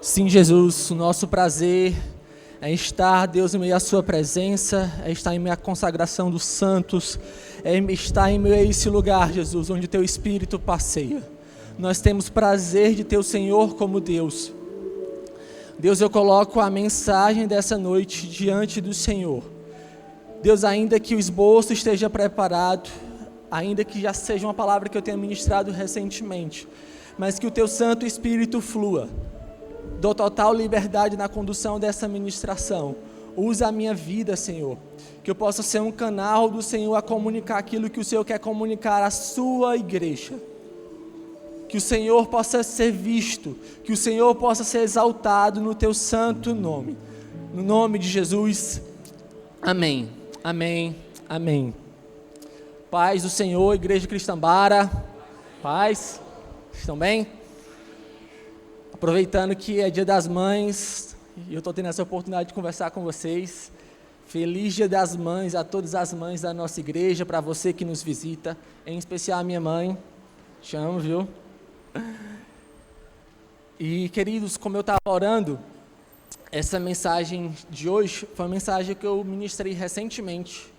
Sim, Jesus, o nosso prazer é estar, Deus, em meio à sua presença, é estar em meio à consagração dos santos, é estar em meio a esse lugar, Jesus, onde o teu Espírito passeia. Nós temos prazer de ter o Senhor como Deus. Deus, eu coloco a mensagem dessa noite diante do Senhor. Deus, ainda que o esboço esteja preparado, ainda que já seja uma palavra que eu tenha ministrado recentemente, mas que o teu Santo Espírito flua. Dou total liberdade na condução dessa ministração. Usa a minha vida, Senhor, que eu possa ser um canal do Senhor a comunicar aquilo que o Senhor quer comunicar à sua igreja. Que o Senhor possa ser visto, que o Senhor possa ser exaltado no teu santo nome. No nome de Jesus, amém, amém, amém. Paz do Senhor, Igreja Cristã Bara, paz, estão bem? Aproveitando que é Dia das Mães, e eu estou tendo essa oportunidade de conversar com vocês. Feliz Dia das Mães a todas as mães da nossa igreja, para você que nos visita, em especial a minha mãe, te amo, viu? E queridos, como eu estava orando, essa mensagem de hoje foi uma mensagem que eu ministrei recentemente,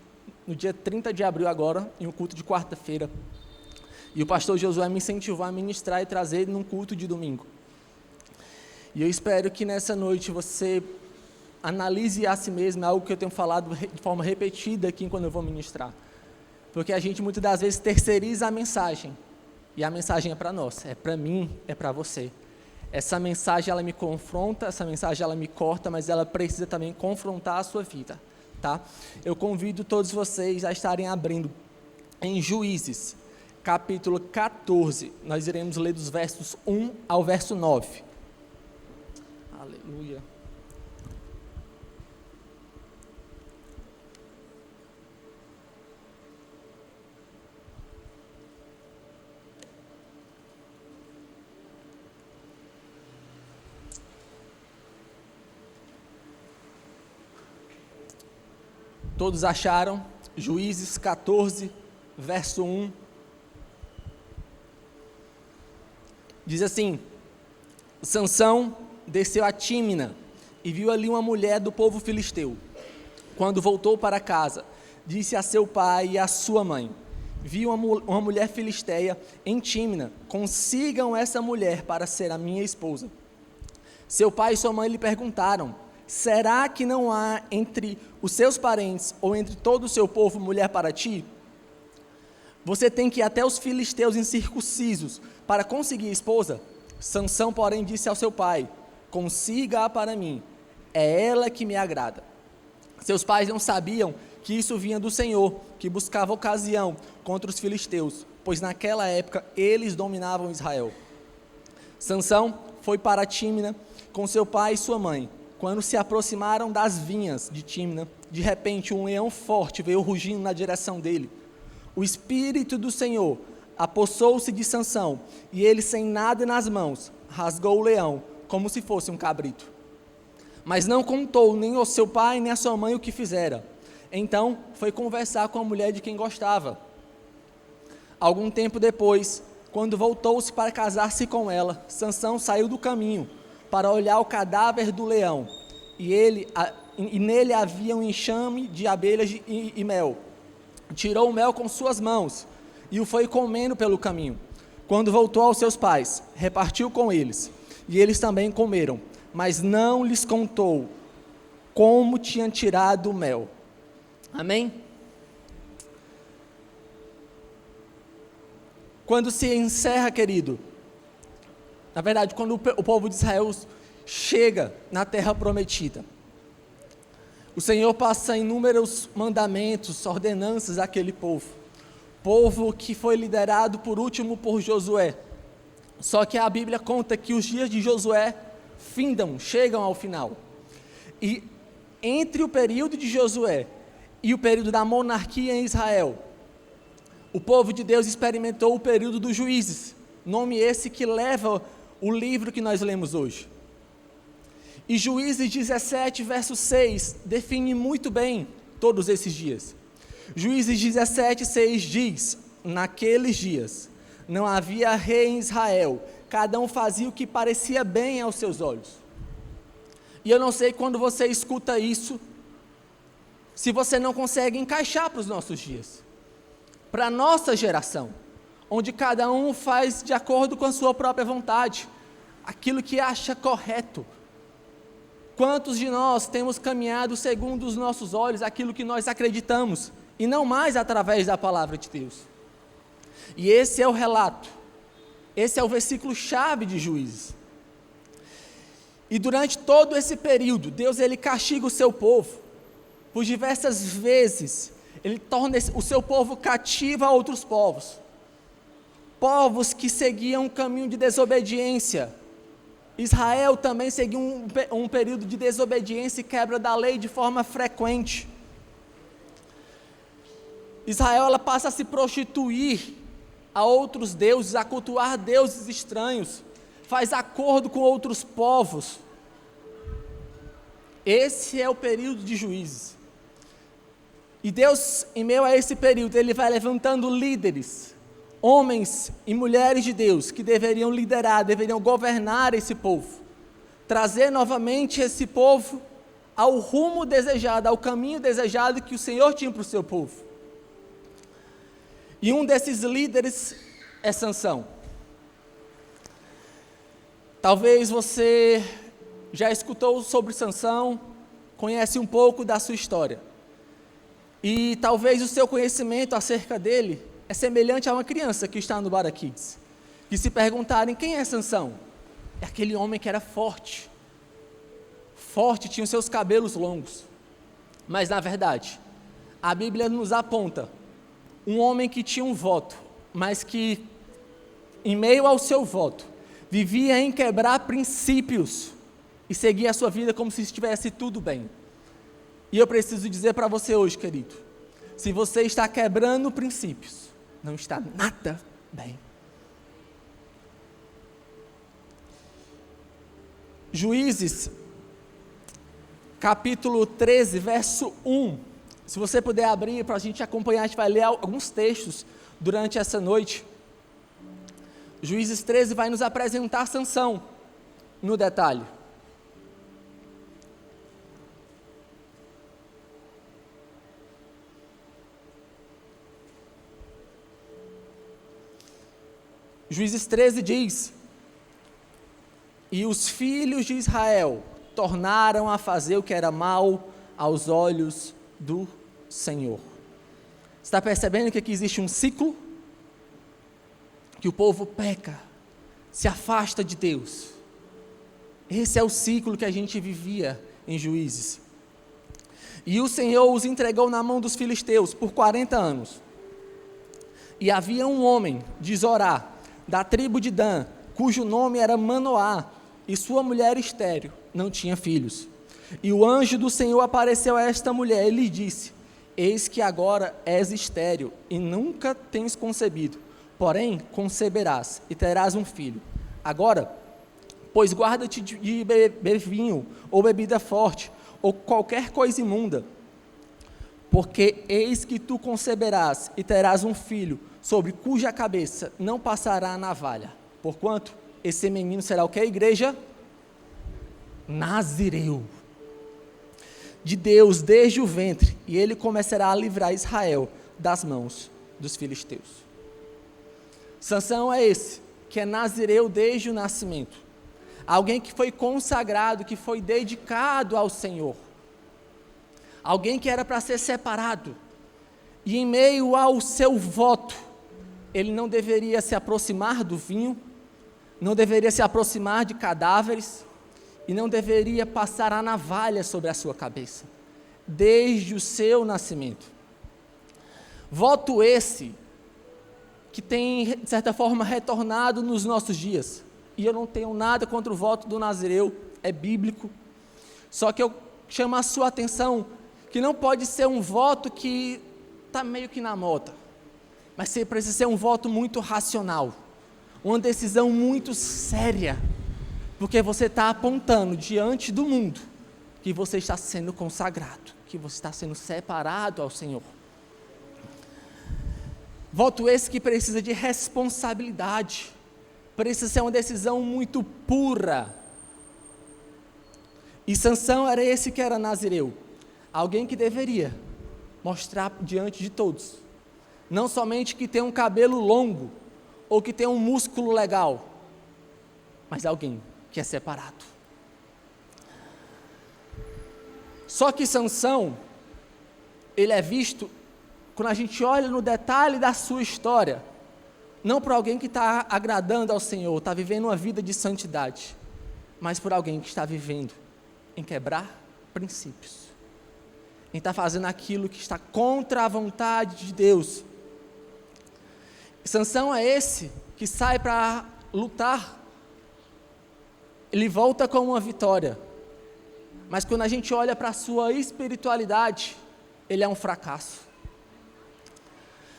no dia 30 de abril agora, em um culto de quarta-feira. E o pastor Josué me incentivou a ministrar e trazer num culto de domingo. E eu espero que nessa noite você analise a si mesmo, algo que eu tenho falado de forma repetida aqui quando eu vou ministrar. Porque a gente muitas das vezes terceiriza a mensagem. E a mensagem é para nós, é para mim, é para você. Essa mensagem ela me confronta, essa mensagem ela me corta, mas ela precisa também confrontar a sua vida, tá? Eu convido todos vocês a estarem abrindo em Juízes, capítulo 14. Nós iremos ler dos versos 1 ao verso 9. Aleluia. Todos acharam? Juízes 14, verso 1. Diz assim: Sansão desceu a Tímina e viu ali uma mulher do povo filisteu. Quando voltou para casa, disse a seu pai e a sua mãe: vi uma mulher filisteia em Tímina, consigam essa mulher para ser a minha esposa. Seu pai e sua mãe lhe perguntaram: será que não há entre os seus parentes ou entre todo o seu povo mulher para ti? Você tem que ir até os filisteus incircuncisos para conseguir esposa? Sansão, porém, disse ao seu pai: consiga-a para mim, é ela que me agrada. Seus pais não sabiam que isso vinha do Senhor, que buscava ocasião contra os filisteus, pois naquela época eles dominavam Israel. Sansão foi para Tímina com seu pai e sua mãe. Quando se aproximaram das vinhas de Tímina, de repente um leão forte veio rugindo na direção dele. O Espírito do Senhor apossou-se de Sansão, e ele, sem nada nas mãos, rasgou o leão, como se fosse um cabrito. Mas não contou nem ao seu pai nem à sua mãe o que fizera. Então foi conversar com a mulher de quem gostava. Algum tempo depois, quando voltou-se para casar-se com ela, Sansão saiu do caminho para olhar o cadáver do leão, e nele havia um enxame de abelhas e mel. Tirou o mel com suas mãos e o foi comendo pelo caminho. Quando voltou aos seus pais, repartiu com eles, e eles também comeram, mas não lhes contou como tinham tirado o mel. Amém? Quando se encerra, querido, na verdade, quando o povo de Israel chega na terra prometida, o Senhor passa inúmeros mandamentos, ordenanças àquele povo que foi liderado por último por Josué. Só que a Bíblia conta que os dias de Josué chegam ao final. E entre o período de Josué e o período da monarquia em Israel, o povo de Deus experimentou o período dos juízes, nome esse que leva o livro que nós lemos hoje. E Juízes 17, verso 6, define muito bem todos esses dias. Juízes 17, 6 diz: naqueles dias não havia rei em Israel, cada um fazia o que parecia bem aos seus olhos. E eu não sei quando você escuta isso, se você não consegue encaixar para os nossos dias, para a nossa geração, onde cada um faz de acordo com a sua própria vontade, aquilo que acha correto. Quantos de nós temos caminhado segundo os nossos olhos, aquilo que nós acreditamos, e não mais através da palavra de Deus? E esse é o relato, esse é o versículo-chave de Juízes. E durante todo esse período, Deus ele castiga o seu povo, por diversas vezes, ele torna o seu povo cativo a outros povos, povos que seguiam um caminho de desobediência. Israel também seguiu um período de desobediência e quebra da lei de forma frequente. Israel ela passa a se prostituir a outros deuses, a cultuar deuses estranhos, faz acordo com outros povos. Esse é o período de Juízes. E Deus, em meio a esse período, ele vai levantando líderes, homens e mulheres de Deus, que deveriam liderar, deveriam governar esse povo, trazer novamente esse povo ao rumo desejado, ao caminho desejado que o Senhor tinha para o seu povo. E um desses líderes é Sansão. Talvez você já escutou sobre Sansão, conhece um pouco da sua história. E talvez o seu conhecimento acerca dele é semelhante a uma criança que está no Bara Kids, que se perguntarem quem é Sansão, é aquele homem que era forte, tinha os seus cabelos longos, mas na verdade, a Bíblia nos aponta um homem que tinha um voto, mas que em meio ao seu voto, vivia em quebrar princípios, e seguia a sua vida como se estivesse tudo bem. E eu preciso dizer para você hoje, querido, se você está quebrando princípios, não está nada bem. Juízes, capítulo 13, verso 1. Se você puder abrir para a gente acompanhar, a gente vai ler alguns textos durante essa noite. Juízes 13 vai nos apresentar Sansão no detalhe. Juízes 13 diz: e os filhos de Israel tornaram a fazer o que era mal aos olhos do Senhor. Está percebendo que aqui existe um ciclo? Que o povo peca, se afasta de Deus. Esse é o ciclo que a gente vivia em Juízes. E o Senhor os entregou na mão dos filisteus por 40 anos. E havia um homem de Zorá, da tribo de Dan, cujo nome era Manoá, e sua mulher estéril, não tinha filhos. E o anjo do Senhor apareceu a esta mulher e lhe disse: eis que agora és estéril e nunca tens concebido, porém conceberás e terás um filho. Agora, pois guarda-te de beber vinho ou bebida forte ou qualquer coisa imunda, porque eis que tu conceberás e terás um filho, sobre cuja cabeça não passará a navalha, porquanto esse menino será o que a igreja? Nazireu de Deus desde o ventre, e ele começará a livrar Israel das mãos dos filisteus. Sansão é esse, que é nazireu desde o nascimento, alguém que foi consagrado, que foi dedicado ao Senhor, alguém que era para ser separado, e em meio ao seu voto, ele não deveria se aproximar do vinho, não deveria se aproximar de cadáveres, e não deveria passar a navalha sobre a sua cabeça, desde o seu nascimento. Voto esse, que tem, de certa forma, retornado nos nossos dias, e eu não tenho nada contra o voto do nazireu, é bíblico, só que eu chamo a sua atenção, que não pode ser um voto que está meio que na moda, mas precisa ser um voto muito racional, uma decisão muito séria, porque você está apontando diante do mundo que você está sendo consagrado, que você está sendo separado ao Senhor. Voto esse que precisa de responsabilidade, precisa ser uma decisão muito pura. E Sansão era esse que era nazireu, alguém que deveria mostrar diante de todos, não somente que tem um cabelo longo, ou que tem um músculo legal, mas alguém que é separado. Só que Sansão, ele é visto, quando a gente olha no detalhe da sua história, não por alguém que está agradando ao Senhor, está vivendo uma vida de santidade, mas por alguém que está vivendo em quebrar princípios, em estar fazendo aquilo que está contra a vontade de Deus. Sansão é esse que sai para lutar, ele volta com uma vitória, mas quando a gente olha para a sua espiritualidade, ele é um fracasso.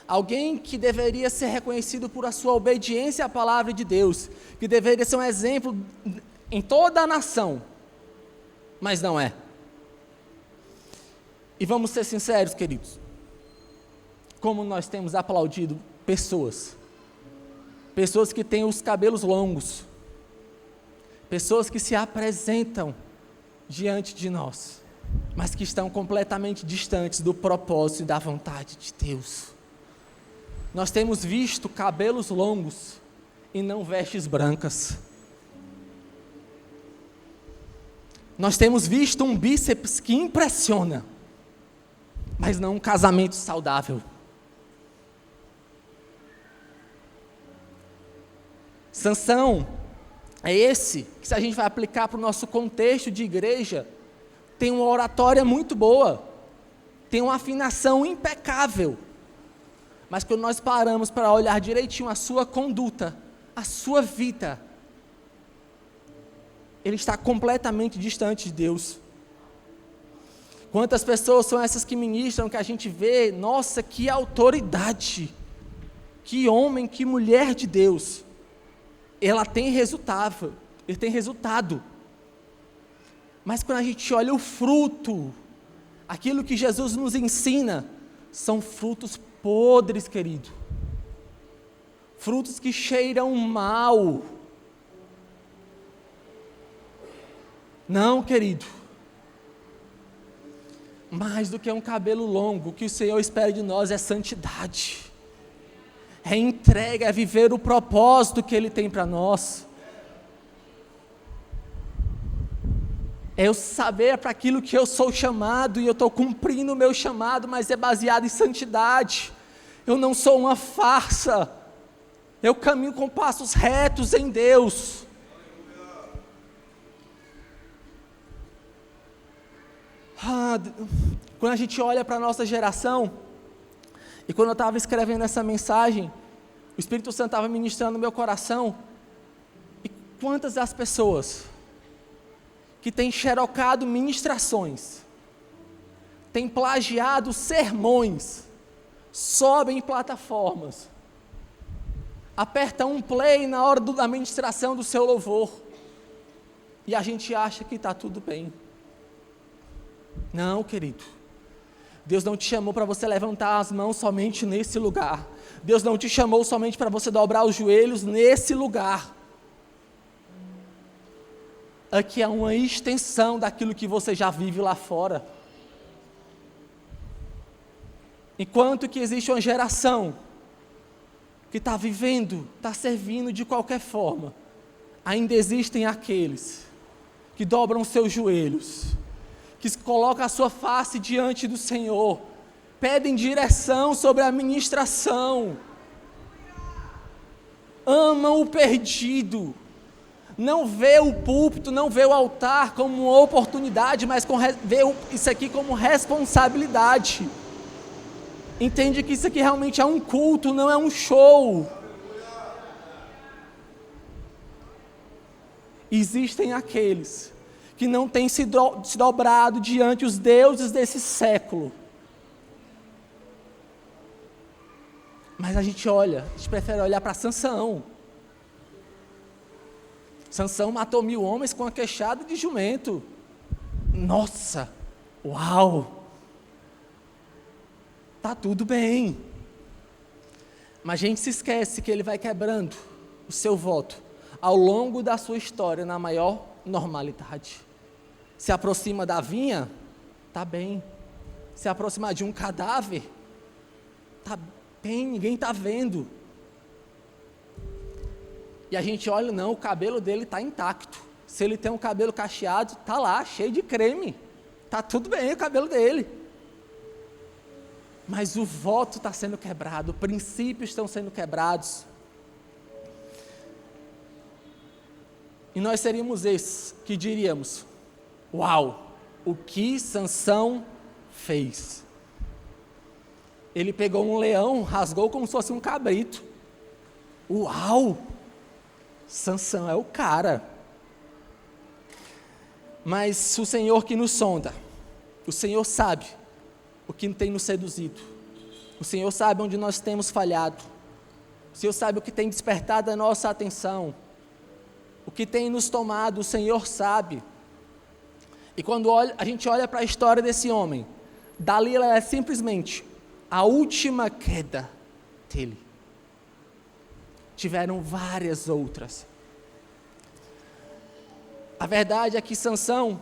Alguém que deveria ser reconhecido por a sua obediência à palavra de Deus, que deveria ser um exemplo em toda a nação, mas não é. E vamos ser sinceros, queridos, como nós temos aplaudido pessoas que têm os cabelos longos, pessoas que se apresentam diante de nós, mas que estão completamente distantes do propósito e da vontade de Deus. Nós temos visto cabelos longos e não vestes brancas. Nós temos visto um bíceps que impressiona, mas não um casamento saudável. Sansão é esse que, se a gente vai aplicar para o nosso contexto de igreja, tem uma oratória muito boa, tem uma afinação impecável, mas quando nós paramos para olhar direitinho a sua conduta, a sua vida, ele está completamente distante de Deus. Quantas pessoas são essas que ministram, que a gente vê, nossa, que autoridade, que homem, que mulher de Deus, ela tem resultado, ele tem resultado, mas quando a gente olha o fruto, aquilo que Jesus nos ensina, são frutos podres, querido, frutos que cheiram mal. Não, querido, mais do que um cabelo longo, o que o Senhor espera de nós é santidade, é entrega, é viver o propósito que Ele tem para nós, é eu saber para aquilo que eu sou chamado, e eu estou cumprindo o meu chamado, mas é baseado em santidade. Eu não sou uma farsa, eu caminho com passos retos em Deus. Quando a gente olha para a nossa geração, e quando eu estava escrevendo essa mensagem, o Espírito Santo estava ministrando no meu coração, e quantas das pessoas que têm xerocado ministrações, têm plagiado sermões, sobem em plataformas, apertam um play na hora da ministração do seu louvor, e a gente acha que está tudo bem. Não, querido, Deus não te chamou para você levantar as mãos somente nesse lugar, Deus não te chamou somente para você dobrar os joelhos nesse lugar. Aqui é uma extensão daquilo que você já vive lá fora. Enquanto que existe uma geração que está vivendo, está servindo de qualquer forma, ainda existem aqueles que dobram seus joelhos, que colocam a sua face diante do Senhor, pedem direção sobre a ministração, amam o perdido, não vê o púlpito, não vê o altar como uma oportunidade, mas vê isso aqui como responsabilidade. Entende que isso aqui realmente é um culto, não é um show. Existem aqueles que não têm se dobrado diante os deuses desse século. Mas a gente prefere olhar para Sansão. Sansão matou 1000 homens com a queixada de jumento. Nossa, uau! Tá tudo bem. Mas a gente se esquece que ele vai quebrando o seu voto ao longo da sua história na maior normalidade. Se aproxima da vinha, tá bem. Se aproximar de um cadáver, tá bem, ninguém tá vendo. E a gente olha, não, o cabelo dele está intacto. Se ele tem um cabelo cacheado, tá lá, cheio de creme. Tá tudo bem o cabelo dele. Mas o voto está sendo quebrado, princípios estão sendo quebrados. E nós seríamos esses que diríamos: uau, o que Sansão fez? Ele pegou um leão, rasgou como se fosse um cabrito. Uau, Sansão é o cara. Mas o Senhor que nos sonda, o Senhor sabe o que tem nos seduzido, o Senhor sabe onde nós temos falhado, o Senhor sabe o que tem despertado a nossa atenção, o que tem nos tomado, o Senhor sabe. E quando a gente olha para a história desse homem, Dalila é simplesmente a última queda dele. Tiveram várias outras. A verdade é que Sansão,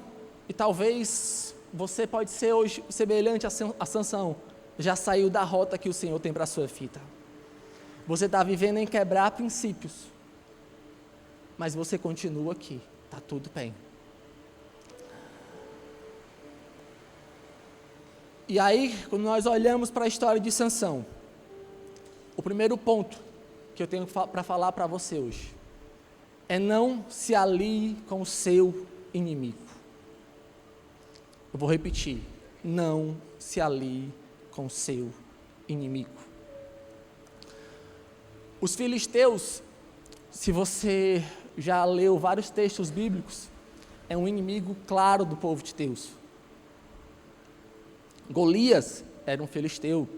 e talvez você pode ser hoje semelhante a Sansão, já saiu da rota que o Senhor tem para a sua vida. Você está vivendo em quebrar princípios, mas você continua aqui, está tudo bem. E aí, quando nós olhamos para a história de Sansão, o primeiro ponto que eu tenho para falar para você hoje é: não se alie com o seu inimigo. Eu vou repetir: não se alie com o seu inimigo. Os filisteus, se você já leu vários textos bíblicos, é um inimigo claro do povo de Deus. Golias era um filisteu.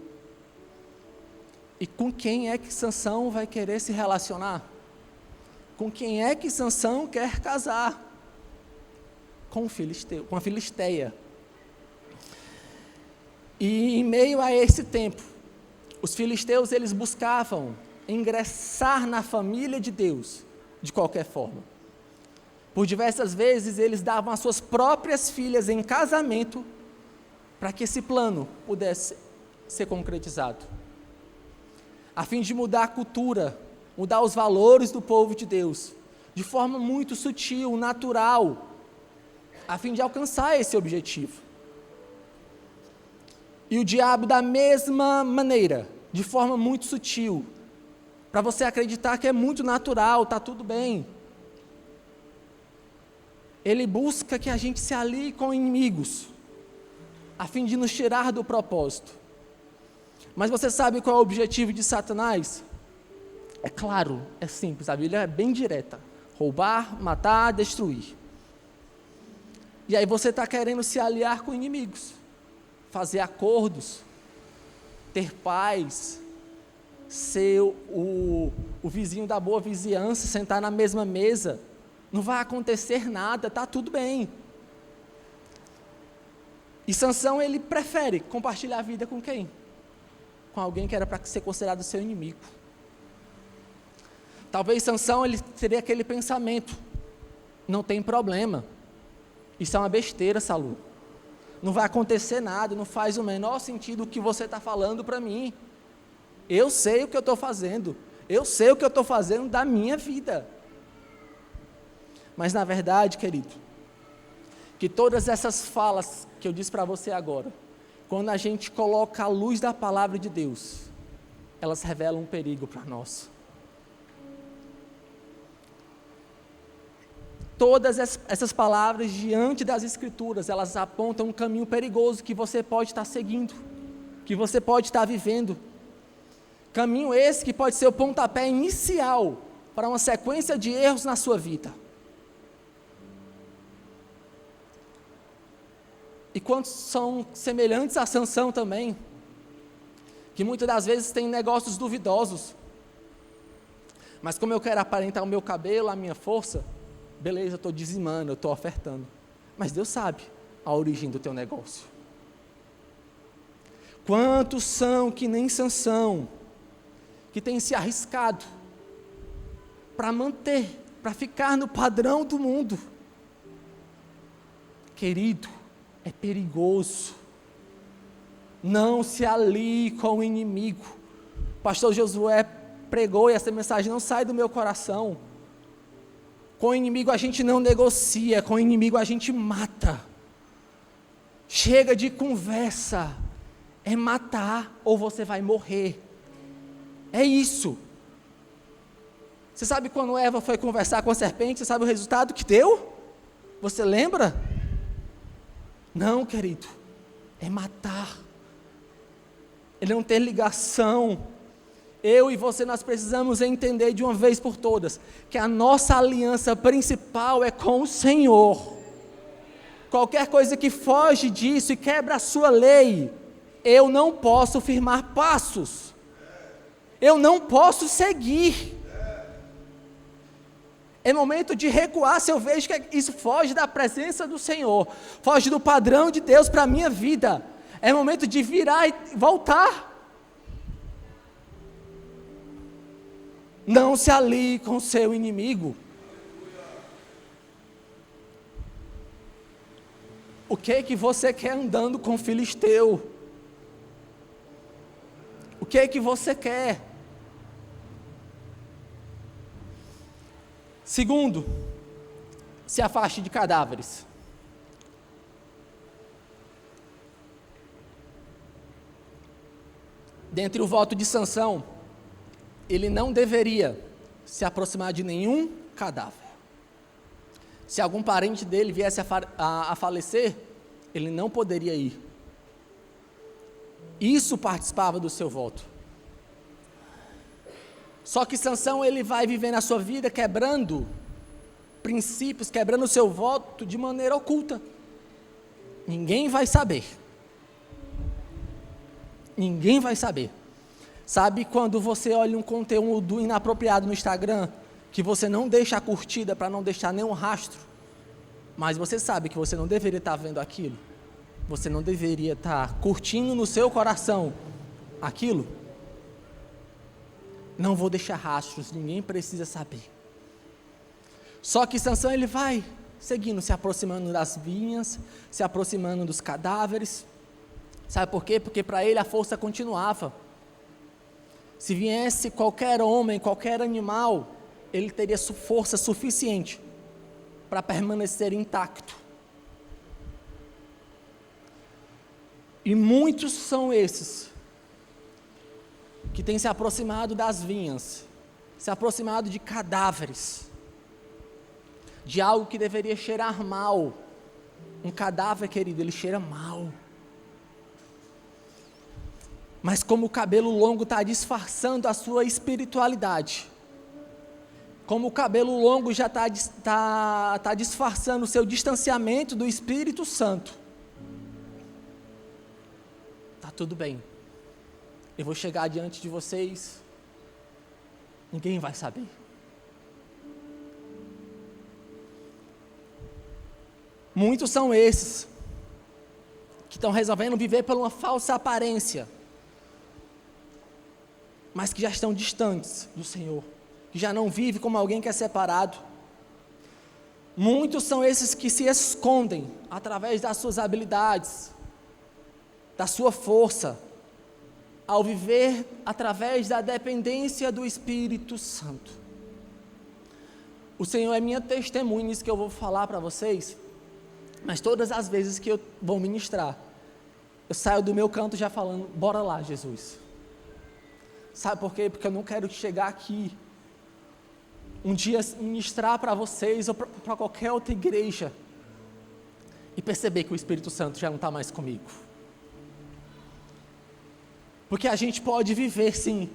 E com quem é que Sansão vai querer se relacionar? Com quem é que Sansão quer casar? Com o filisteu, com a filisteia. E em meio a esse tempo, os filisteus eles buscavam ingressar na família de Deus de qualquer forma. Por diversas vezes eles davam as suas próprias filhas em casamento para que esse plano pudesse ser concretizado, a fim de mudar a cultura, mudar os valores do povo de Deus, de forma muito sutil, natural, a fim de alcançar esse objetivo. E o diabo, da mesma maneira, de forma muito sutil, para você acreditar que é muito natural, está tudo bem, ele busca que a gente se alie com inimigos, a fim de nos tirar do propósito. Mas você sabe qual é o objetivo de Satanás? É claro, é simples, a Bíblia é bem direta: roubar, matar, destruir. E aí você está querendo se aliar com inimigos, fazer acordos, ter paz, ser o vizinho da boa vizinhança, sentar na mesma mesa, não vai acontecer nada, está tudo bem. E Sansão, ele prefere compartilhar a vida com quem? Com alguém que era para ser considerado seu inimigo. Talvez Sansão, ele teria aquele pensamento: não tem problema, isso é uma besteira, Salu, não vai acontecer nada, não faz o menor sentido o que você está falando para mim, eu sei o que eu estou fazendo, eu sei o que eu estou fazendo da minha vida. Mas na verdade, querido, que todas essas falas que eu disse para você agora, quando a gente coloca a luz da palavra de Deus, elas revelam um perigo para nós. Todas essas palavras diante das Escrituras, elas apontam um caminho perigoso que você pode estar seguindo, que você pode estar vivendo. Caminho esse que pode ser o pontapé inicial para uma sequência de erros na sua vida. E quantos são semelhantes a Sansão também, que muitas das vezes têm negócios duvidosos, mas como eu quero aparentar o meu cabelo, a minha força, beleza, eu estou dizimando, eu estou ofertando, mas Deus sabe a origem do teu negócio. Quantos são que nem Sansão, que têm se arriscado para manter, para ficar no padrão do mundo, Querido, é perigoso. Não se alie com o inimigo. O pastor Josué pregou e essa mensagem não sai do meu coração. Com o inimigo a gente não negocia, com o inimigo a gente mata. Chega de conversa, é matar ou você vai morrer. É isso. Você sabe quando Eva foi conversar com a serpente, você sabe o resultado que deu? Você lembra? Não, querido, é matar. Ele não tem ligação. Eu e você, nós precisamos entender de uma vez por todas, que a nossa aliança principal é com o Senhor. Qualquer coisa que foge disso e quebra a sua lei, eu não posso firmar passos. Eu não posso seguir. É momento de recuar se eu vejo que isso foge da presença do Senhor, foge do padrão de Deus para a minha vida. É momento de virar e voltar. Não se alie com o seu inimigo. O que você quer andando com o filisteu? O que você quer? Segundo, se afaste de cadáveres. Dentre o voto de Sansão, ele não deveria se aproximar de nenhum cadáver. Se algum parente dele viesse a falecer, ele não poderia ir. Isso participava do seu voto. Só que Sansão, ele vai viver na sua vida quebrando princípios, quebrando o seu voto de maneira oculta. Ninguém vai saber. Ninguém vai saber. Sabe quando você olha um conteúdo inapropriado no Instagram, que você não deixa a curtida para não deixar nenhum rastro, mas você sabe que você não deveria estar vendo aquilo? Você não deveria estar curtindo no seu coração aquilo? Não vou deixar rastros, ninguém precisa saber. Só que Sansão, ele vai seguindo, se aproximando das vinhas, se aproximando dos cadáveres. Sabe por quê? Porque para ele a força continuava. Se viesse qualquer homem, qualquer animal, ele teria força suficiente para permanecer intacto. E muitos são esses que têm se aproximado das vinhas, se aproximado de cadáveres, de algo que deveria cheirar mal. Um cadáver, querido, ele cheira mal. Mas como o cabelo longo está disfarçando a sua espiritualidade, como o cabelo longo já está disfarçando o seu distanciamento do Espírito Santo, está tudo bem. Eu vou chegar diante de vocês, ninguém vai saber. Muitos são esses que estão resolvendo viver por uma falsa aparência, mas que já estão distantes do Senhor, que já não vivem como alguém que é separado. Muitos são esses que se escondem através das suas habilidades, da sua força, ao viver através da dependência do Espírito Santo. O Senhor é minha testemunha nisso que eu vou falar para vocês, mas todas as vezes que eu vou ministrar, eu saio do meu canto já falando, bora lá, Jesus. Sabe por quê? Porque eu não quero chegar aqui um dia ministrar para vocês ou para qualquer outra igreja e perceber que o Espírito Santo já não está mais comigo. Porque a gente pode viver sim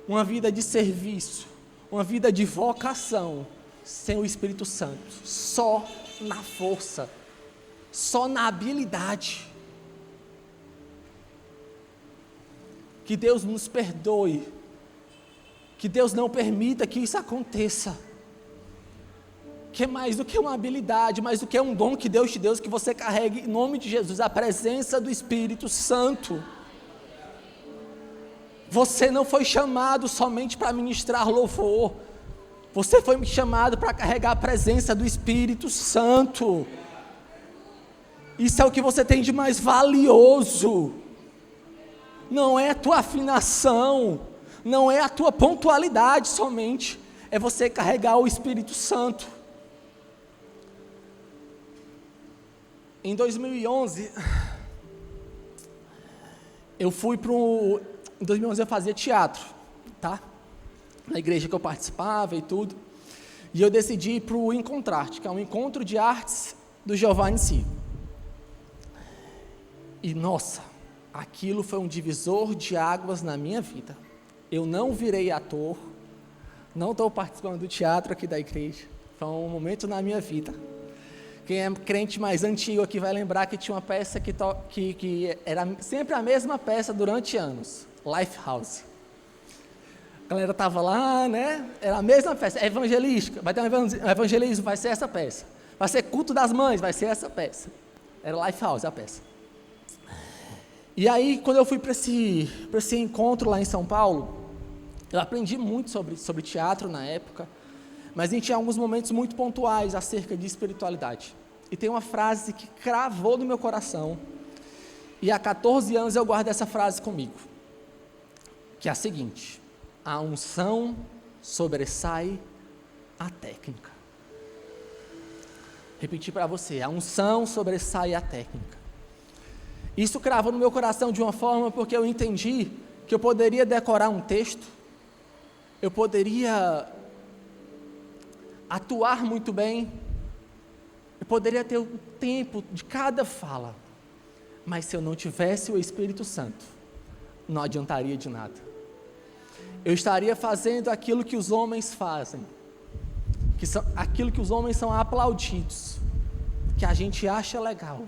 uma vida de serviço, uma vida de vocação sem o Espírito Santo, só na força, só na habilidade. Que Deus nos perdoe, que Deus não permita que isso aconteça, que é mais do que uma habilidade, mais do que um dom que Deus te deu, que você carregue em nome de Jesus, a presença do Espírito Santo. Você não foi chamado somente para ministrar louvor, você foi chamado para carregar a presença do Espírito Santo. Isso é o que você tem de mais valioso. Não é a tua afinação, não é a tua pontualidade somente, é você carregar o Espírito Santo. Em 2011, em 2011 eu fazia teatro, tá? Na igreja que eu participava e tudo. E eu decidi ir para o Encontrarte, que é um encontro de artes do Giovanni Si. E nossa, aquilo foi um divisor de águas na minha vida. Eu não virei ator, não estou participando do teatro aqui da igreja. Foi um momento na minha vida. Quem é crente mais antigo aqui vai lembrar que tinha uma peça que era sempre a mesma peça durante anos, Lifehouse. A galera estava lá, né? Era a mesma peça, é evangelística, vai ter um evangelismo, vai ser essa peça. Vai ser culto das mães, vai ser essa peça. Era Lifehouse a peça. E aí, quando eu fui para esse encontro lá em São Paulo, eu aprendi muito sobre teatro na época, mas a gente tinha alguns momentos muito pontuais acerca de espiritualidade. E tem uma frase que cravou no meu coração, e há 14 anos eu guardo essa frase comigo, que é a seguinte: a unção sobressai a técnica. Repetir para você: a unção sobressai a técnica. Isso cravou no meu coração de uma forma porque eu entendi que eu poderia decorar um texto, eu poderia atuar muito bem, eu poderia ter o tempo de cada fala, mas se eu não tivesse o Espírito Santo, não adiantaria de nada. Eu estaria fazendo aquilo que os homens fazem, aquilo que os homens são aplaudidos, que a gente acha legal,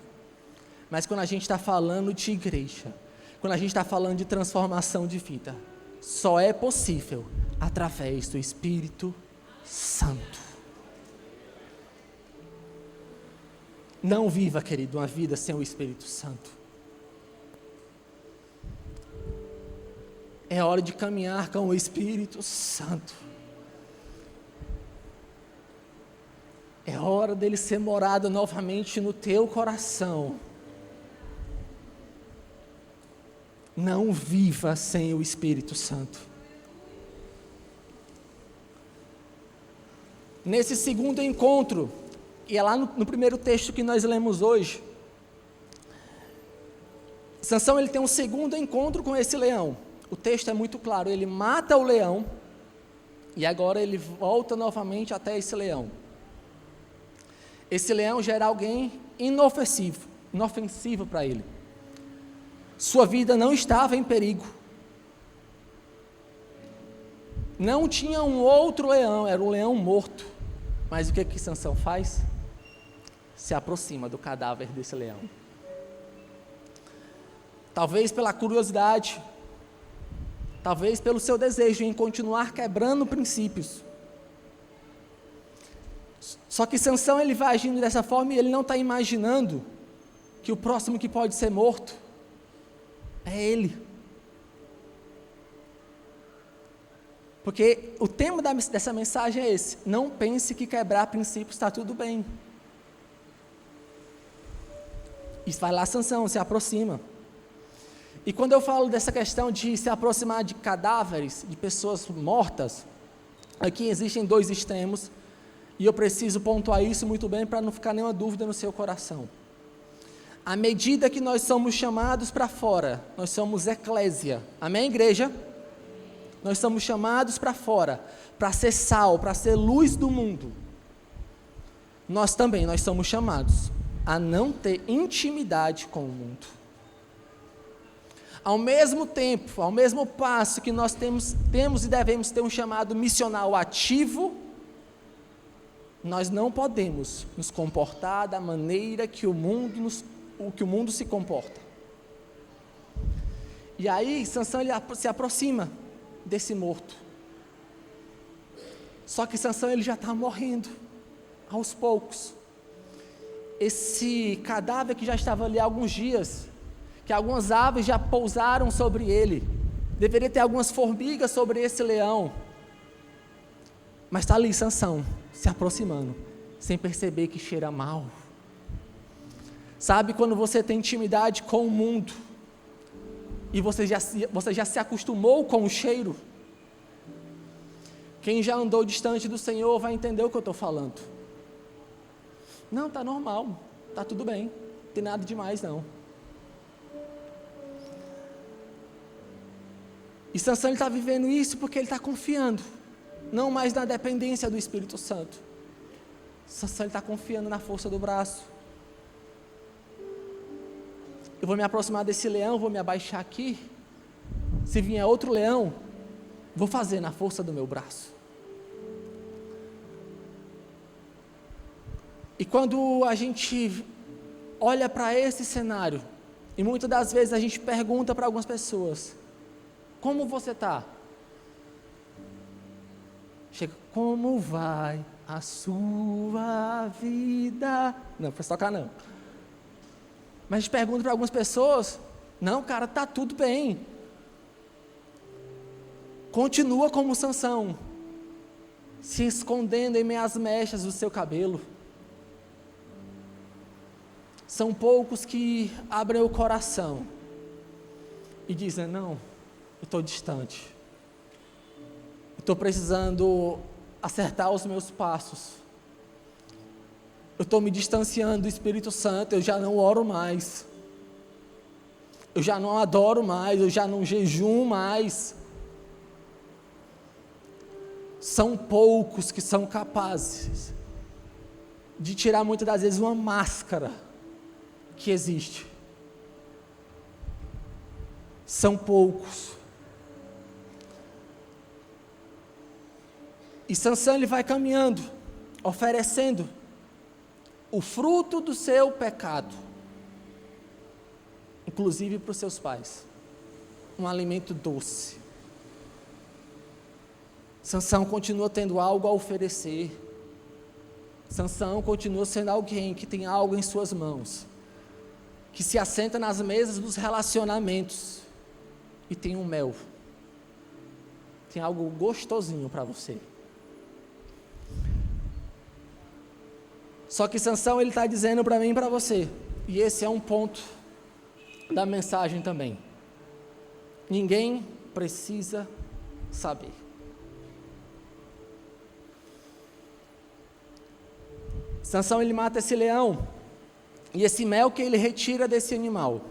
mas quando a gente está falando de igreja, quando a gente está falando de transformação de vida, só é possível através do Espírito Santo. Não viva, querido, uma vida sem o Espírito Santo. É hora de caminhar com o Espírito Santo. É hora dele ser morado novamente no teu coração. Não viva sem o Espírito Santo. Nesse segundo encontro, e é lá no primeiro texto que nós lemos hoje, Sansão ele tem um segundo encontro com esse leão. O texto é muito claro, ele mata o leão, e agora ele volta novamente até esse leão. Esse leão já era alguém inofensivo para ele. Sua vida não estava em perigo. Não tinha um outro leão, era um leão morto. Mas o que Sansão faz? Se aproxima do cadáver desse leão. Talvez pela curiosidade, talvez pelo seu desejo em continuar quebrando princípios. Só que Sansão ele vai agindo dessa forma e ele não está imaginando que o próximo que pode ser morto é ele. Porque o tema dessa mensagem é esse: não pense que quebrar princípios está tudo bem. E vai lá Sansão, se aproxima. E quando eu falo dessa questão de se aproximar de cadáveres, de pessoas mortas, aqui existem dois extremos, e eu preciso pontuar isso muito bem para não ficar nenhuma dúvida no seu coração. À medida que nós somos chamados para fora, nós somos eclésia, amém, igreja? Nós somos chamados para fora, para ser sal, para ser luz do mundo. Nós somos chamados a não ter intimidade com o mundo. Ao mesmo tempo, ao mesmo passo que nós temos e devemos ter um chamado missional ativo, nós não podemos nos comportar da maneira que o mundo se comporta. E aí, Sansão ele se aproxima desse morto. Só que Sansão ele já está morrendo, aos poucos. Esse cadáver que já estava ali há alguns dias, que algumas aves já pousaram sobre ele, deveria ter algumas formigas sobre esse leão, mas está ali Sansão, se aproximando, sem perceber que cheira mal. Sabe quando você tem intimidade com o mundo e você já se acostumou com o cheiro? Quem já andou distante do Senhor vai entender o que eu estou falando. Não, está normal, está tudo bem, não tem nada demais não. E Sansão está vivendo isso porque ele está confiando, não mais na dependência do Espírito Santo. Sansão está confiando na força do braço. Eu vou me aproximar desse leão, vou me abaixar aqui. Se vier outro leão, vou fazer na força do meu braço. E quando a gente olha para esse cenário, e muitas das vezes a gente pergunta para algumas pessoas: como você está? Chega, como vai a sua vida? Não, para tocar não. Mas a gente pergunta para algumas pessoas: não, cara, está tudo bem. Continua como Sansão, se escondendo em meio às mechas do seu cabelo. São poucos que abrem o coração e dizem: não, eu estou distante, estou precisando acertar os meus passos, eu estou me distanciando do Espírito Santo, eu já não oro mais, eu já não adoro mais, eu já não jejuo mais. São poucos que são capazes de tirar muitas das vezes uma máscara que existe. São poucos. E Sansão, ele vai caminhando, oferecendo o fruto do seu pecado, inclusive para os seus pais, um alimento doce. Sansão continua tendo algo a oferecer. Sansão continua sendo alguém que tem algo em suas mãos, que se assenta nas mesas dos relacionamentos e tem um mel, tem algo gostosinho para você. Só que Sansão, ele está dizendo para mim e para você, e esse é um ponto da mensagem também: ninguém precisa saber. Sansão, ele mata esse leão, e esse mel que ele retira desse animal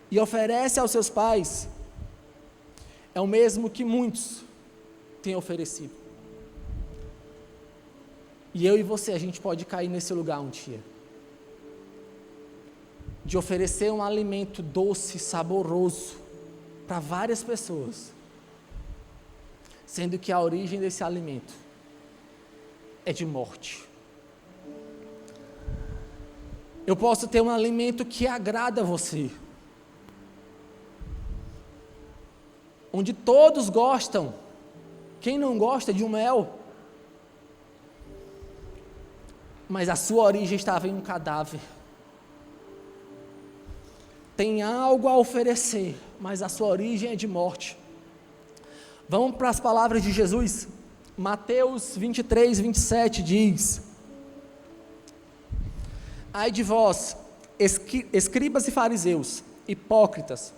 e oferece aos seus pais, é o mesmo que muitos têm oferecido. E eu e você, a gente pode cair nesse lugar um dia, de oferecer um alimento doce, saboroso, para várias pessoas, sendo que a origem desse alimento é de morte. Eu posso ter um alimento que agrada a você, onde todos gostam. Quem não gosta de um mel? Mas a sua origem estava em um cadáver. Tem algo a oferecer, mas a sua origem é de morte. Vamos para as palavras de Jesus. Mateus 23, 27 diz: ai de vós, escribas e fariseus, hipócritas,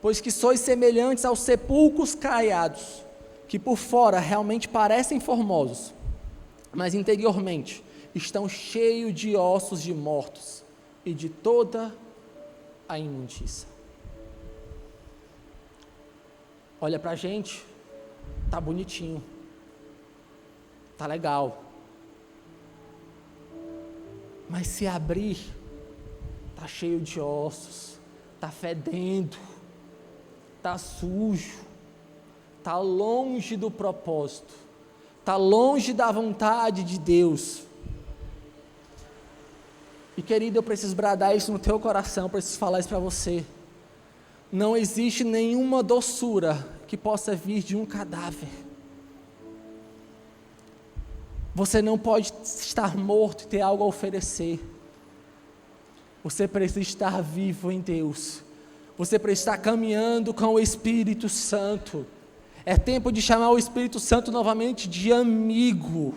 pois que sois semelhantes aos sepulcros caiados, que por fora realmente parecem formosos, mas interiormente estão cheios de ossos de mortos e de toda a imundícia. Olha pra gente, tá bonitinho, tá legal, mas se abrir, tá cheio de ossos, tá fedendo, tá sujo, tá longe do propósito, tá longe da vontade de Deus. E querido, eu preciso bradar isso no teu coração, preciso falar isso para você. Não existe nenhuma doçura que possa vir de um cadáver. Você não pode estar morto e ter algo a oferecer. Você precisa estar vivo em Deus. Você precisa estar caminhando com o Espírito Santo. É tempo de chamar o Espírito Santo novamente de amigo.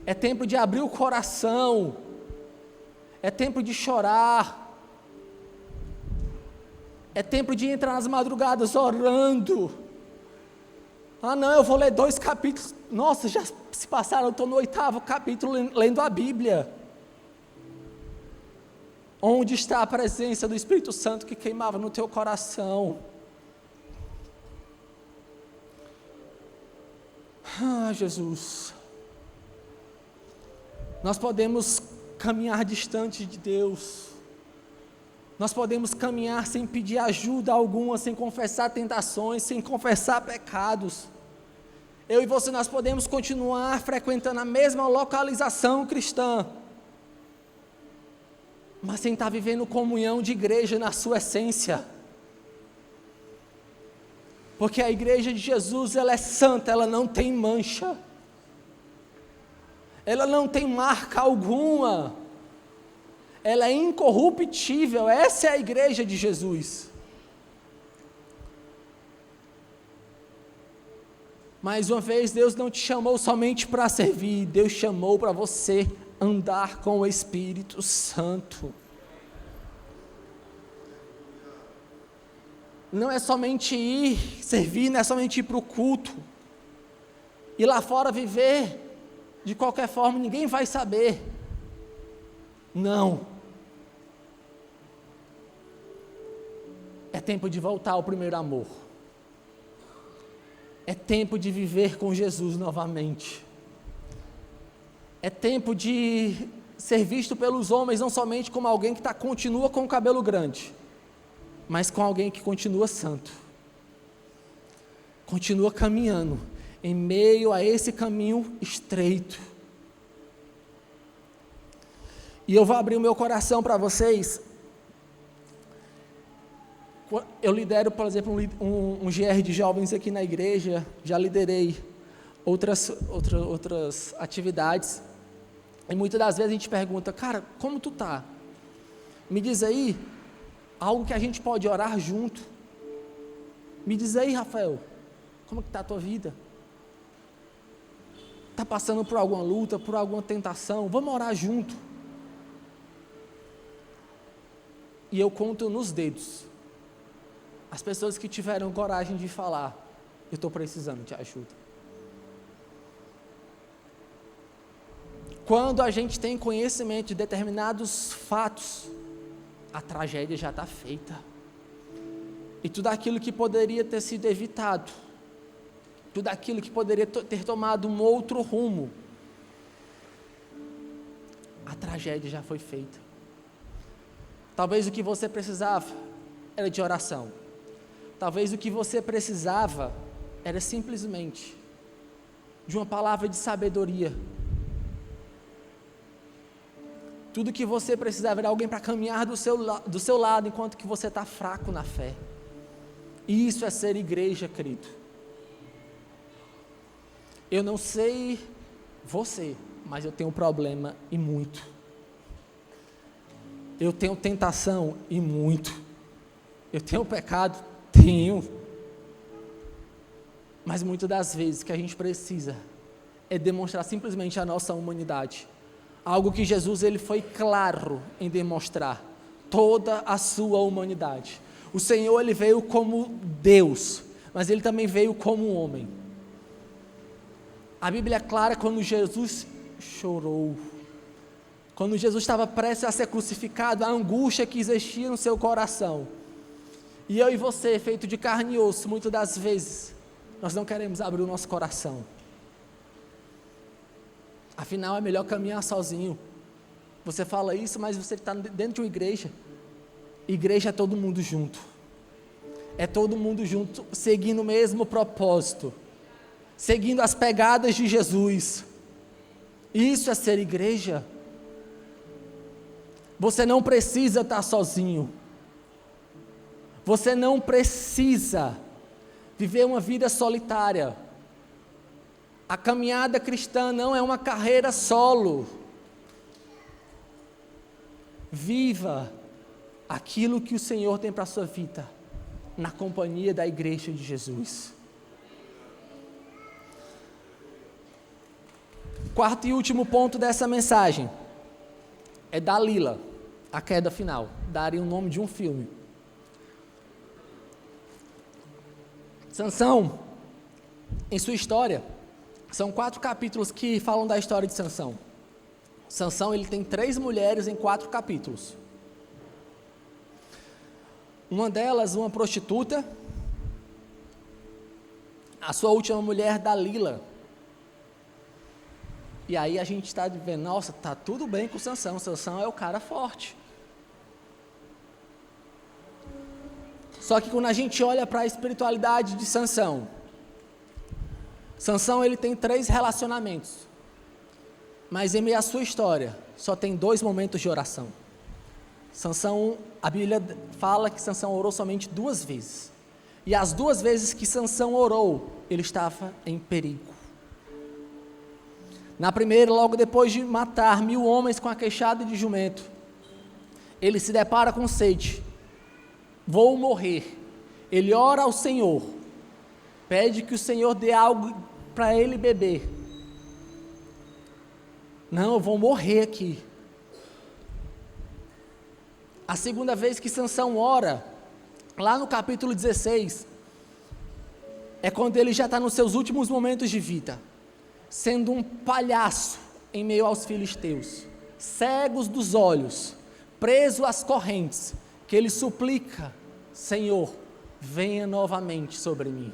É tempo de abrir o coração é tempo de chorar, é tempo de entrar nas madrugadas orando. Ah não, eu vou ler 2 capítulos, nossa, já se passaram, eu estou no 8º capítulo lendo a Bíblia. Onde está a presença do Espírito Santo que queimava no teu coração? Ah, Jesus. Nós podemos caminhar distante de Deus. Nós podemos caminhar sem pedir ajuda alguma, sem confessar tentações, sem confessar pecados. Eu e você, nós podemos continuar frequentando a mesma localização cristã, mas sem estar vivendo comunhão de igreja na sua essência. Porque a igreja de Jesus, ela é santa, ela não tem mancha, ela não tem marca alguma, ela é incorruptível. Essa é a igreja de Jesus. Mais uma vez, Deus não te chamou somente para servir, Deus chamou para você andar com o Espírito Santo. Não é somente ir servir, não é somente ir para o culto, e lá fora viver de qualquer forma, ninguém vai saber. Não. É tempo de voltar ao primeiro amor. É tempo de viver com Jesus novamente. É tempo de ser visto pelos homens não somente como alguém que continua com o cabelo grande, mas com alguém que continua santo, continua caminhando em meio a esse caminho estreito. E eu vou abrir o meu coração para vocês. Eu lidero, por exemplo, um GR de jovens aqui na igreja, já liderei outras atividades, e muitas das vezes a gente pergunta: cara, como tu tá? Me diz aí algo que a gente pode orar junto. Me diz aí, Rafael, como que está a tua vida? Está passando por alguma luta, por alguma tentação? Vamos orar junto. E eu conto nos dedos as pessoas que tiveram coragem de falar: eu estou precisando de ajuda. Quando a gente tem conhecimento de determinados fatos, a tragédia já está feita. E tudo aquilo que poderia ter sido evitado, tudo aquilo que poderia ter tomado um outro rumo, a tragédia já foi feita. Talvez o que você precisava era de oração. Talvez o que você precisava era simplesmente de uma palavra de sabedoria. Tudo que você precisava era alguém para caminhar do seu lado enquanto que você está fraco na fé. Isso é ser igreja, querido. Eu não sei você, mas eu tenho problema e muito. Eu tenho tentação e muito. Eu tenho pecado? Tenho. Mas muitas das vezes que a gente precisa é demonstrar simplesmente a nossa humanidade. Algo que Jesus ele foi claro em demonstrar, toda a sua humanidade. O Senhor ele veio como Deus, mas ele também veio como um homem. A Bíblia é clara quando Jesus chorou. Quando Jesus estava prestes a ser crucificado, a angústia que existia no seu coração. E eu e você, feito de carne e osso, muitas das vezes, nós não queremos abrir o nosso coração. Afinal, é melhor caminhar sozinho. Você fala isso, mas você está dentro de uma igreja. Igreja é todo mundo junto. É todo mundo junto, seguindo o mesmo propósito. Seguindo as pegadas de Jesus. Isso é ser igreja. Você não precisa estar sozinho. Você não precisa viver uma vida solitária. A caminhada cristã não é uma carreira solo. Viva aquilo que o Senhor tem para a sua vida, na companhia da igreja de Jesus. Quarto e último ponto dessa mensagem é Dalila. a queda final, daria o nome de um filme. Sansão, em sua história, são 4 capítulos que falam da história de Sansão. Sansão, ele tem 3 mulheres em 4 capítulos. Uma delas, uma prostituta. A sua última mulher, Dalila. E aí a gente está vendo, nossa, tá tudo bem com Sansão. Sansão é o cara forte. Só que quando a gente olha para a espiritualidade de Sansão, Sansão, ele tem 3 relacionamentos. Mas em meio à sua história, só tem 2 momentos de oração. Sansão, a Bíblia fala que Sansão orou somente 2 vezes. E as 2 vezes que Sansão orou, ele estava em perigo. Na primeira, logo depois de matar 1000 homens com a queixada de jumento, ele se depara com sede. Vou morrer. Ele ora ao Senhor, pede que o Senhor dê algo para ele beber. Não, eu vou morrer aqui. A segunda vez que Sansão ora, lá no capítulo 16, é quando ele já está nos seus últimos momentos de vida, sendo um palhaço em meio aos filisteus, cegos dos olhos, preso às correntes, que ele suplica: Senhor, venha novamente sobre mim.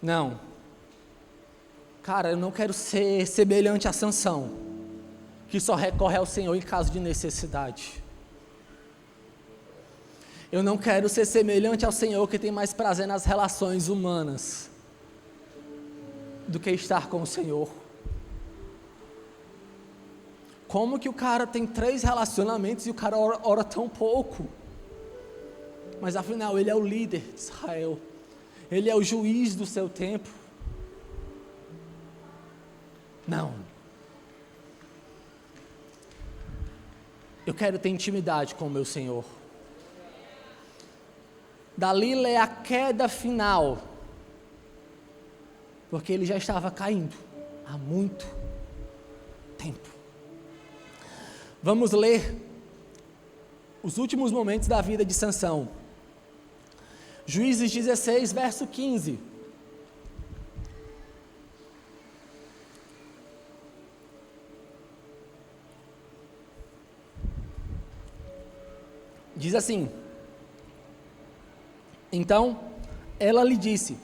Não, cara, eu não quero ser semelhante a Sansão, que só recorre ao Senhor em caso de necessidade. Eu não quero ser semelhante ao Senhor, que tem mais prazer nas relações humanas do que estar com o Senhor. Como que o cara tem 3 relacionamentos e o cara ora tão pouco? Mas afinal, ele é o líder de Israel. Ele é o juiz do seu tempo. Não. Eu quero ter intimidade com o meu Senhor. Dalila é a queda final, porque ele já estava caindo há muito tempo. Vamos ler os últimos momentos da vida de Sansão. Juízes 16, verso 15. Diz assim: então ela lhe disse: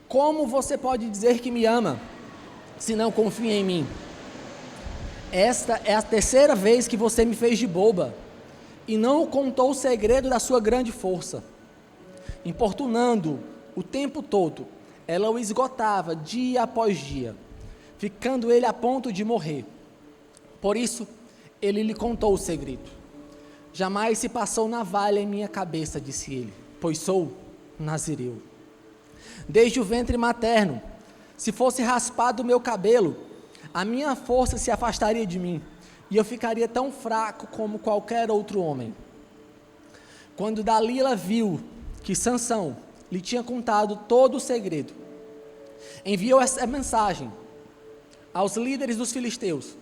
como você pode dizer que me ama, se não confia em mim? Esta é a 3ª vez que você me fez de boba, e não contou o segredo da sua grande força. Importunando o tempo todo, ela o esgotava dia após dia, ficando ele a ponto de morrer. Por isso, ele lhe contou o segredo. Jamais se passou navalha em minha cabeça, disse ele, pois sou nazireu. Desde o ventre materno, se fosse raspado o meu cabelo, a minha força se afastaria de mim, e eu ficaria tão fraco como qualquer outro homem. Quando Dalila viu que Sansão lhe tinha contado todo o segredo, enviou essa mensagem aos líderes dos filisteus: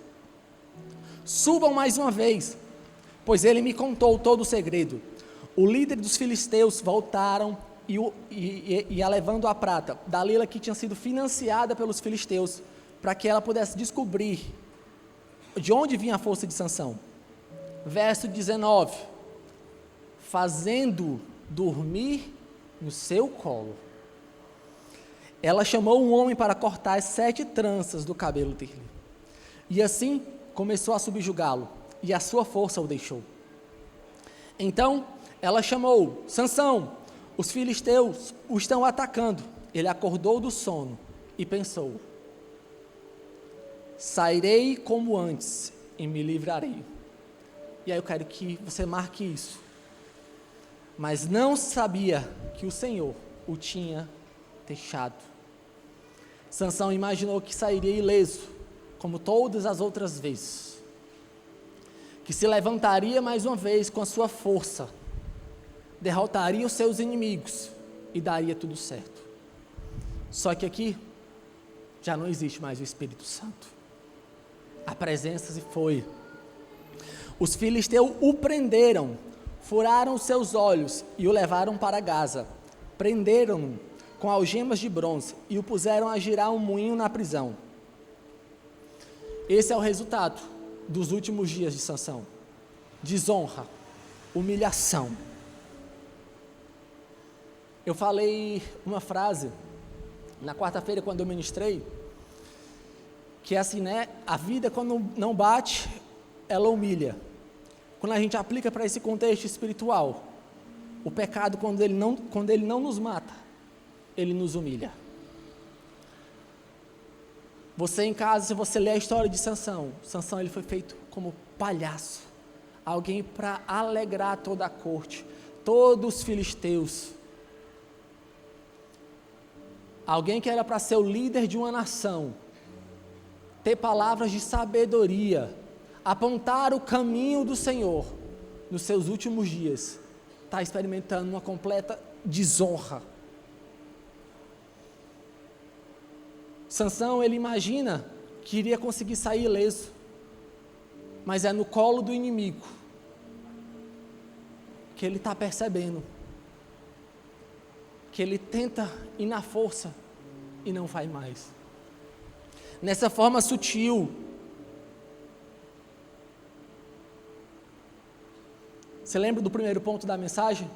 subam mais uma vez, pois ele me contou todo o segredo. O líder dos filisteus voltaram e levando a prata, Dalila, que tinha sido financiada pelos filisteus, para que ela pudesse descobrir de onde vinha a força de Sansão. Verso 19: fazendo dormir no seu colo, ela chamou um homem para cortar as 7 tranças do cabelo dele, e assim começou a subjugá-lo, e a sua força o deixou. Então ela chamou: Sansão, os filisteus o estão atacando. Ele acordou do sono e pensou: sairei como antes e me livrarei. E aí eu quero que você marque isso. Mas não sabia que o Senhor o tinha deixado. Sansão imaginou que sairia ileso, como todas as outras vezes, que se levantaria mais uma vez com a sua força, derrotaria os seus inimigos e daria tudo certo. Só que aqui já não existe mais o Espírito Santo. A presença se foi, Os filisteus o prenderam, furaram seus olhos e o levaram para Gaza. Prenderam-no com algemas de bronze e o puseram a girar um moinho na prisão. Esse é o resultado dos últimos dias de Sansão: desonra, humilhação. Eu falei uma frase na quarta-feira quando eu ministrei, que é assim, né? A vida, quando não bate, ela humilha. Quando a gente aplica para esse contexto espiritual, o pecado, quando ele não nos mata, ele nos humilha. Você em casa, se você ler a história de Sansão, ele foi feito como palhaço, alguém para alegrar toda a corte, todos os filisteus, alguém que era para ser o líder de uma nação, ter palavras de sabedoria, apontar o caminho do Senhor. Nos seus últimos dias, está experimentando uma completa desonra. Sansão, ele imagina que iria conseguir sair ileso, mas é no colo do inimigo que ele está percebendo que ele tenta ir na força e não vai mais. Nessa forma sutil, você lembra do primeiro ponto da mensagem?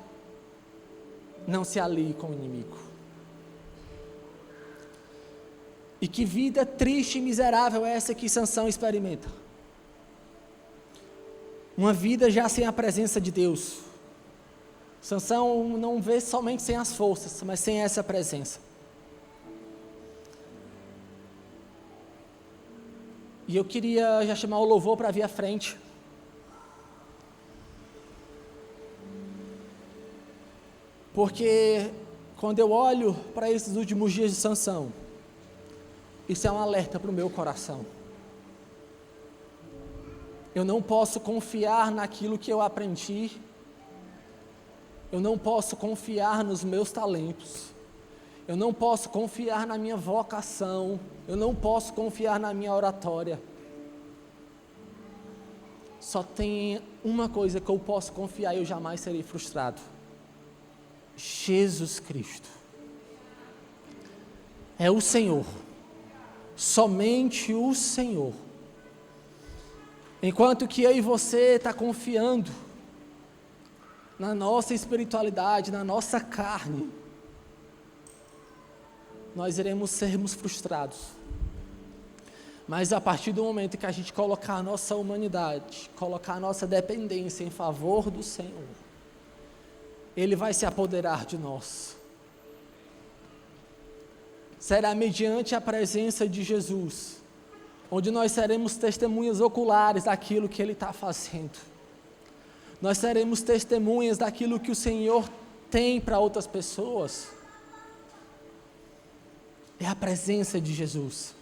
Não se alie com o inimigo. E que vida triste e miserável é essa que Sansão experimenta? Uma vida já sem a presença de Deus. Sansão não vê somente sem as forças, mas sem essa presença. E eu queria já chamar o louvor para vir à frente. Porque quando eu olho para esses últimos dias de Sansão, isso é um alerta para o meu coração. Eu não posso confiar naquilo que eu aprendi. Eu não posso confiar nos meus talentos. Eu não posso confiar na minha vocação. Eu não posso confiar na minha oratória. Só tem uma coisa que eu posso confiar e eu jamais serei frustrado: Jesus Cristo. É o Senhor. Somente o Senhor. Enquanto que eu e você está confiando na nossa espiritualidade, na nossa carne, nós iremos sermos frustrados. Mas a partir do momento que a gente colocar a nossa humanidade, colocar a nossa dependência em favor do Senhor, Ele vai se apoderar de nós. Será mediante a presença de Jesus, onde nós seremos testemunhas oculares daquilo que Ele está fazendo. Nós seremos testemunhas daquilo que o Senhor tem para outras pessoas. É a presença de Jesus.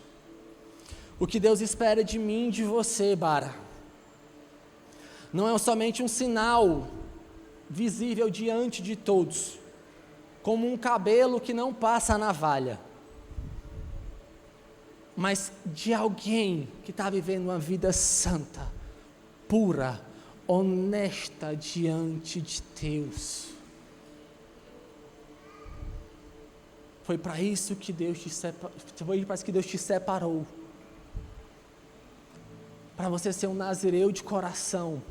O que Deus espera de mim e de você, Bara, não é somente um sinal visível diante de todos, como um cabelo que não passa a navalha, mas de alguém que está vivendo uma vida santa, pura, honesta diante de Deus. Foi para isso que Deus te separou, para você ser um nazireu de coração,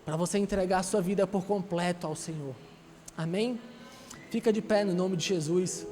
para você entregar a sua vida por completo ao Senhor. Amém? Fica de pé no nome de Jesus.